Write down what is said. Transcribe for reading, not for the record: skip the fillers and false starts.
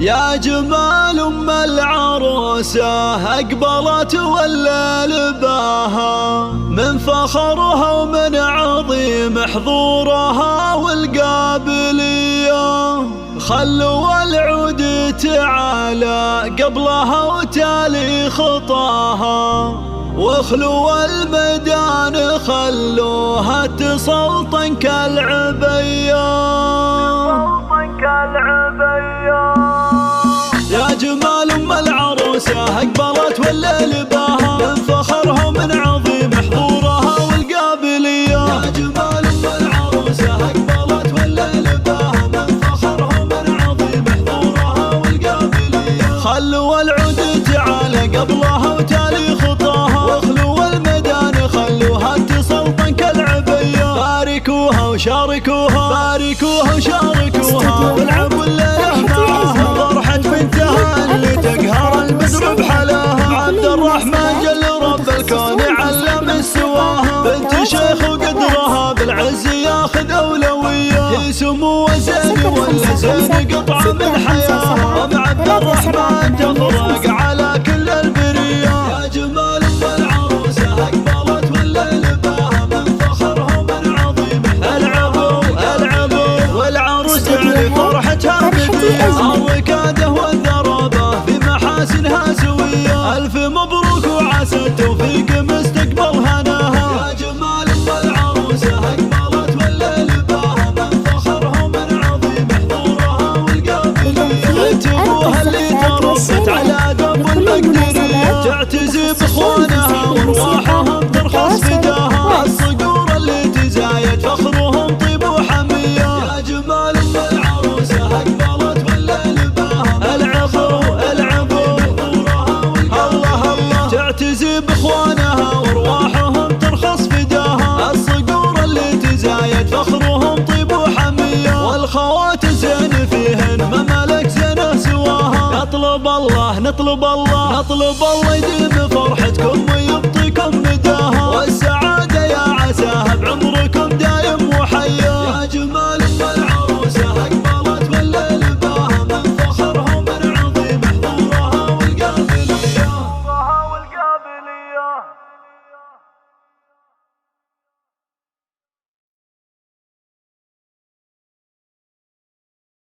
يا جمال أم العروسة أقبلت والليل باها، من فخرها ومن عظيم حضورها والقابلية. خلوا العود تعالى قبلها وتالي خطاها، واخلوا الميدان خلوها تسلطن كالعبية. يا جمال أم العروسة أقبلت والليل باها، من فخرها ومن عظيم حضورها والقابلية. يا جمال أم العروسة أقبلت والليل باها، من فخرها ومن عظيم حضورها والقابلية. خلوا العود تعالى قبلها وتالي خطاها، واخلوا الميدان خلوها تسلطن كالعبية. باركوها وشاركوها، باركوها وشاركوها، والعبوا الليلة معاها. فرحة بنتها اللي تقهر البدر بحلاها، عبد الرحمن جل رب الكون علم سواها. بنت شيخ وقدرها بالعز ياخذ أولوية، هي سمو وزين ولا زين قطعة من حياها. أم عبد الرحمن تفرق على كل البرية. يا جمال أم العروسة أقبلت والليل باها، من فخرها ومن عظيم العبوا والعروس تعرف فرحتها بنية. الركادة والذرابة في محاسنها سوية، ألف مبروك وعسى التوفيق مستقبل هناها. يا جمال أم العروسة أقبلت والليل باها، من فخرها ومن عظيم حضورها والقابلية. بنت أبوها اللي تربت على درب المقدرية، تعتزي بإخوانها وارواحهم ترخص فداها. الصقور اللي تزايد فخرهم طيب وحمية. يا جمال أم العروسة أقبلت والليل باها، العبوا الله الله، تعتزي بإخوانها وارواحهم ترخص فداها. الصقور اللي تزايد فخرهم طيب وحمية، والخوات زين فيهن ممالك زينه سواها. نطلب الله يديم فرحتكم